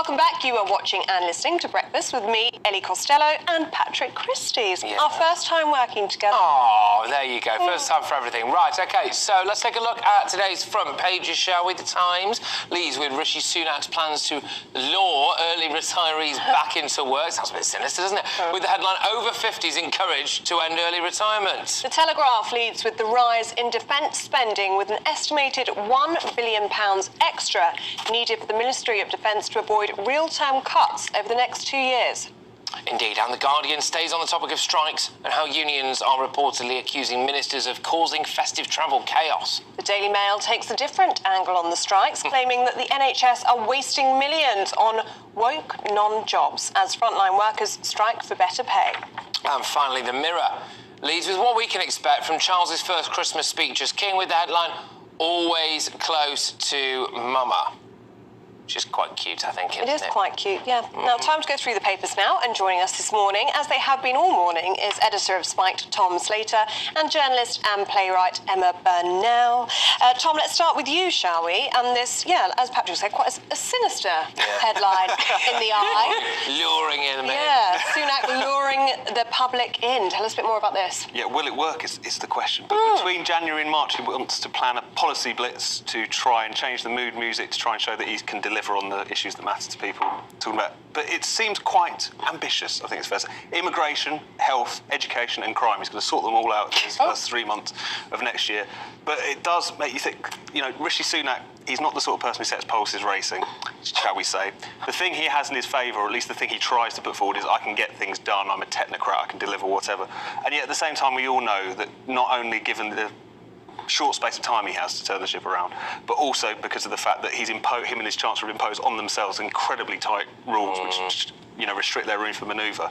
Welcome back. You are watching and listening to Breakfast with me, Ellie Costello, and Patrick Christie's. Yeah. Our first time working together. Oh, there you go. First time for everything. Right, OK, so let's take a look at today's front pages, shall we? The Times leads with Rishi Sunak's plans to lure early retirees back into work. Sounds a bit sinister, doesn't it? With the headline, over 50s encouraged to end early retirement. The Telegraph leads with the rise in defence spending, with an estimated £1 billion extra needed for the Ministry of Defence to avoid real-term cuts over the next 2 years. Indeed, and The Guardian stays on the topic of strikes and how unions are reportedly accusing ministers of causing festive travel chaos. The Daily Mail takes a different angle on the strikes, claiming that the NHS are wasting millions on woke non-jobs as frontline workers strike for better pay. And finally, The Mirror leads with what we can expect from Charles's first Christmas speech as king, with the headline, always close to Mama. Which is quite cute, I think, isn't it? It is quite cute, yeah. Now, time to go through the papers now, and joining us this morning, as they have been all morning, is editor of Spiked, Tom Slater, and journalist and playwright Emma Burnell. Tom, let's start with you, shall we? And this, yeah, as Patrick said, quite a sinister headline in the eye. Luring in, yeah, Sunak luring the public in. Tell us a bit more about this. Yeah, will it work is the question. But between January and March, he wants to plan a policy blitz to try and change the mood music, to try and show that he can deliver on the issues that matter to people. But it seems quite ambitious, I think it's fair to say. Immigration, health, education and crime. He's going to sort them all out in his first 3 months of next year. But it does make you think, you know, Rishi Sunak, he's not the sort of person who sets policies racing, shall we say. The thing he has in his favour, or at least the thing he tries to put forward, is I can get things done, I'm a technocrat, I can deliver whatever. And yet at the same time, we all know that not only given the short space of time he has to turn the ship around, but also because of the fact that him and his chancellor have imposed on themselves incredibly tight rules which, you know, restrict their room for manoeuvre.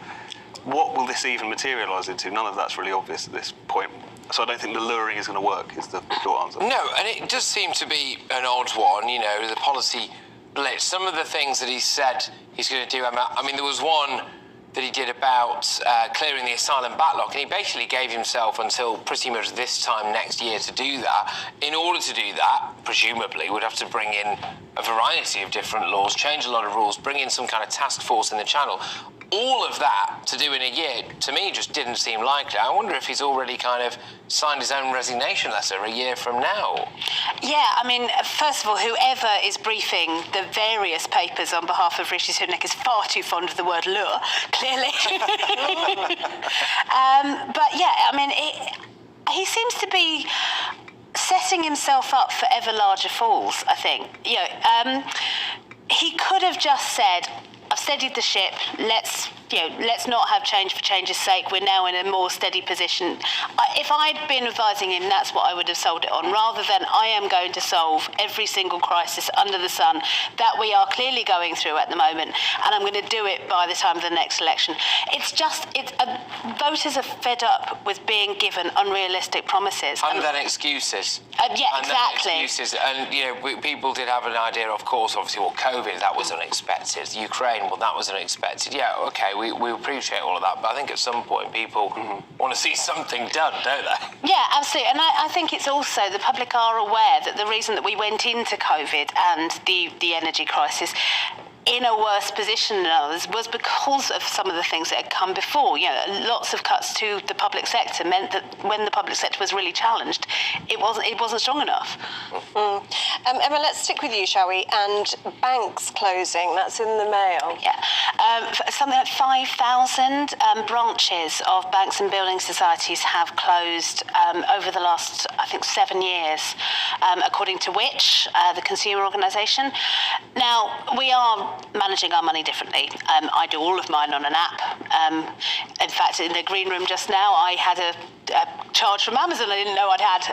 What will this even materialise into? None of that's really obvious at this point. So I don't think the luring is going to work, is the short answer. No, and it does seem to be an odd one, you know, the policy blitz. Some of the things that he said he's going to do, I mean, there was one that he did about clearing the asylum backlog, and he basically gave himself until pretty much this time next year to do that. In order to do that, presumably, would have to bring in a variety of different laws, change a lot of rules, bring in some kind of task force in the Channel. All of that to do in a year, to me, just didn't seem likely. I wonder if he's already kind of signed his own resignation letter a year from now. Yeah, I mean, first of all, whoever is briefing the various papers on behalf of Rishi Sunak is far too fond of the word lure, clearly. But yeah, I mean, he seems to be setting himself up for ever larger falls, I think. You know, he could have just said, I've steadied the ship, let's not have change for change's sake, we're now in a more steady position. If I'd been advising him, that's what I would have sold it on, rather than I am going to solve every single crisis under the sun that we are clearly going through at the moment, and I'm going to do it by the time of the next election. Voters are fed up with being given unrealistic promises. And then excuses. Yeah, and exactly. Then excuses. And, you know, people did have an idea, of course, obviously, well, COVID, that was unexpected. Ukraine, well, that was unexpected. Yeah, OK, we appreciate all of that, but I think at some point people want to see something done, don't they? Yeah, absolutely. And I think it's also, the public are aware that the reason that we went into COVID and the energy crisis in a worse position than others was because of some of the things that had come before. You know, lots of cuts to the public sector meant that when the public sector was really challenged, it wasn't strong enough. Emma, let's stick with you, shall we? And banks closing, that's in the Mail. Yeah, something like 5,000 branches of banks and building societies have closed over the last, I think, 7 years, according to which, the consumer organisation. Now, we are managing our money differently. I do all of mine on an app. In fact, in the green room just now, I had a charge from Amazon I didn't know I'd had,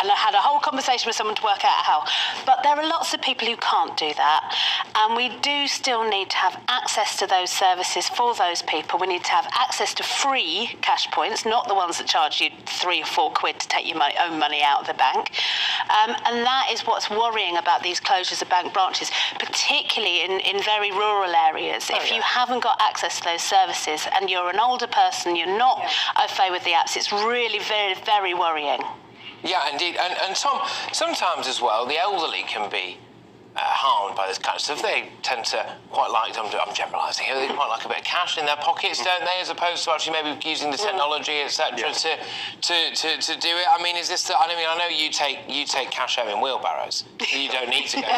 and I had a whole conversation with someone to work out how. But there are lots of people who can't do that, and we do still need to have access to those services for those people. We need to have access to free cash points, not the ones that charge you £3 or £4 to take your own money out of the bank. And that is what's worrying about these closures of bank branches, particularly in very rural areas. If you haven't got access to those services and you're an older person, you're not au fait with the apps, it's really very, very worrying. Yeah, indeed. And Tom, sometimes as well, the elderly can be harmed by this kind of stuff. They tend to quite like, I'm generalising here, they quite like a bit of cash in their pockets, don't they, as opposed to actually maybe using the technology, etc., to do it. I mean, is this? I know you take cash home in wheelbarrows. You don't need to go.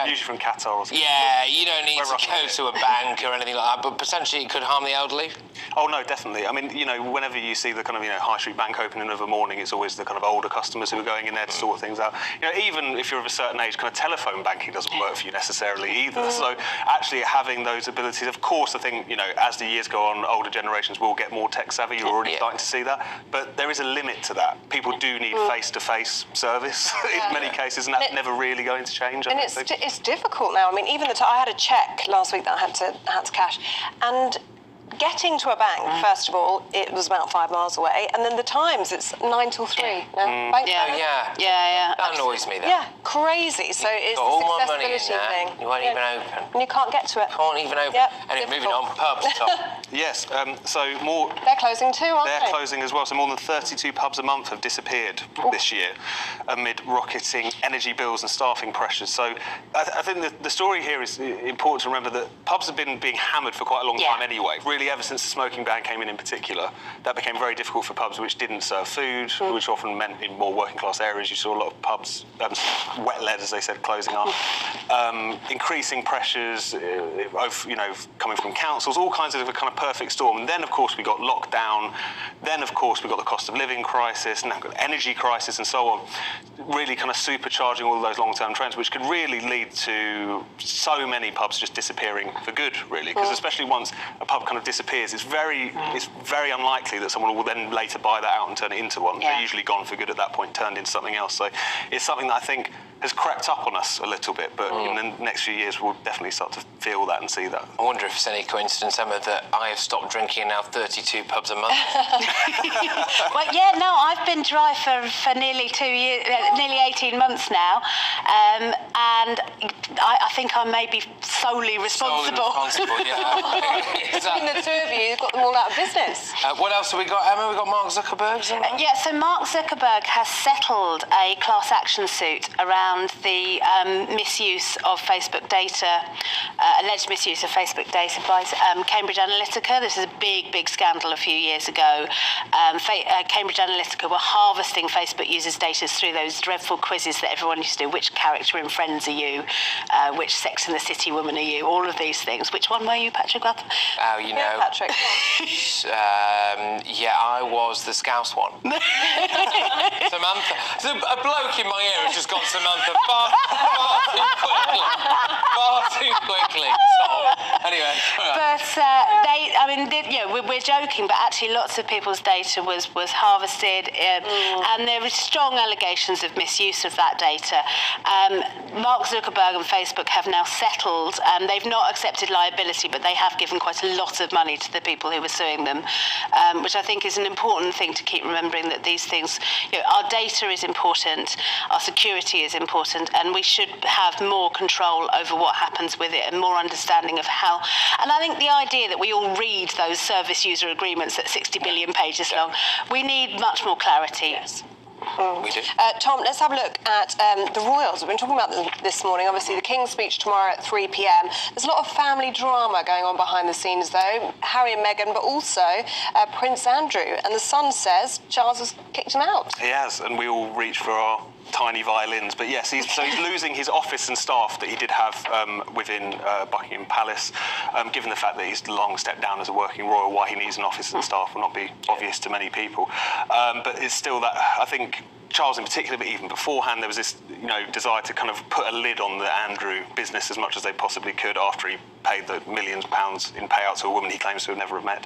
Usually from Qatar or something. Yeah, you don't need to go to a bank or anything like that. But potentially, it could harm the elderly. Oh no, definitely. I mean, whenever you see the kind of high street bank opening of a morning, it's always the kind of older customers who are going in there to sort things out. Even if you're of a certain age, kind of telephone banking doesn't work for you necessarily either. So actually having those abilities, of course, I think as the years go on, older generations will get more tech savvy. You're already starting to see that, but there is a limit to that. People do need face-to-face service in many cases, and that's never really going to change. And it's difficult now. I mean, even I had a cheque last week that I had to cash, and getting to a bank, first of all, it was about 5 miles away, and then the times, it's 9 till 3. Bank Yeah. That annoys me, though. Yeah, crazy. So it's all this my money in accessibility there, thing. you won't even open. And you can't get to it. Can't even open. Yep, Anyway, moving difficult. on, pubs, Tom. Yes, so more... They're closing too, aren't they? They're closing as well, so more than 32 pubs a month have disappeared this year amid rocketing energy bills and staffing pressures. So I think the story here is important to remember that pubs have been being hammered for quite a long time anyway, really ever since the smoking ban came in particular. That became very difficult for pubs which didn't serve food, which often meant in more working class areas you saw a lot of pubs, wet-led as they said, closing up. Increasing pressures, coming from councils, all kinds of a kind of perfect storm. And then of course we got lockdown, then of course we got the cost of living crisis, now we've got energy crisis and so on, really kind of supercharging all of those long-term trends, which could really lead to so many pubs just disappearing for good, really, because especially once a pub kind of disappears, it's very unlikely that someone will then later buy that out and turn it into one. They're usually gone for good at that point, turned into something else. So it's something that I think has crept up on us a little bit, but in the next few years we'll definitely start to feel that and see that. I wonder if it's any coincidence, Emma, that I have stopped drinking and now 32 pubs a month. Well, no, I've been dry for nearly 2 years, nearly 18 months now, and I think I may be solely responsible. Between the two of you, you've got them all out of business. What else have we got, Emma? We've got Mark Zuckerberg. So Mark Zuckerberg has settled a class action suit around the misuse of Facebook data, alleged misuse of Facebook data by Cambridge Analytica. This is a big scandal a few years ago. Cambridge Analytica were harvesting Facebook users' data through those dreadful quizzes that everyone used to do. Which character in Friends are you? Which Sex and the City woman are you? All of these things. Which one were you, Patrick? Oh, you know. Yeah, Patrick. I was the Scouse one. Samantha. A bloke in my ear has just got Samantha far too quickly. Anyway. But we're joking, but actually lots of people's data was harvested, and there were strong allegations of misuse of that data. Mark Zuckerberg and Facebook have now settled. They've not accepted liability, but they have given quite a lot of money to the people who were suing them, which I think is an important thing to keep remembering, that these things, our data is important, our security is important, and we should have more control over what happens with it and more understanding of how. And I think the idea that we all read those service user agreements that 60 billion pages long, we need much more clarity. Yes. We do. Tom, let's have a look at the Royals. We've been talking about them this morning. Obviously, the King's speech tomorrow at 3 p.m. There's a lot of family drama going on behind the scenes, though. Harry and Meghan, but also Prince Andrew. And the Sun says Charles has kicked him out. He has, and we all reach for our tiny violins. But yes, he's losing his office and staff that he did have within Buckingham Palace. Given the fact that he's long stepped down as a working royal, why he needs an office and staff will not be obvious to many people. But it's still that, I think, Charles in particular, but even beforehand, there was this, desire to kind of put a lid on the Andrew business as much as they possibly could after he paid the millions of pounds in payout to a woman he claims to have never have met.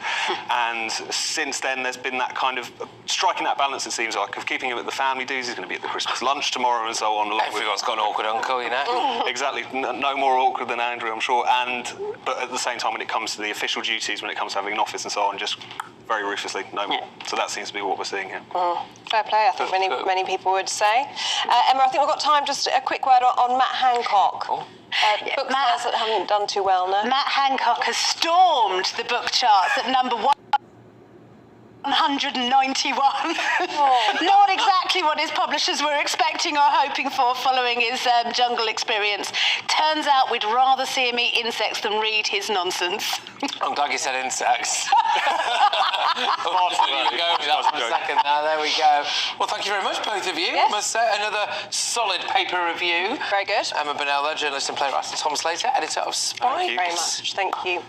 And since then, there's been that kind of striking that balance, it seems like, of keeping him at the family dues. He's going to be at the Christmas lunch tomorrow and so on. Everyone's got an awkward uncle, Exactly. No more awkward than Andrew, I'm sure. But at the same time, when it comes to the official duties, when it comes to having an office and so on, just very ruthlessly, no more. So that seems to be what we're seeing here. Fair play, I think many people would say. Emma, I think we've got time, just a quick word on Matt Hancock. Book sales that haven't done too well, no? Matt Hancock has stormed the book charts at number 191. Not exactly exactly what his publishers were expecting or hoping for following his jungle experience. Turns out we'd rather see him eat insects than read his nonsense. I'm glad you said insects. You go with that for a second now. There we go. Well, thank you very much, both of you. Yes. I must say, another solid paper review. Very good. Emma Burnell, journalist and playwright, and Tom Slater, editor of Spikes. Thank you Very much. Thank you.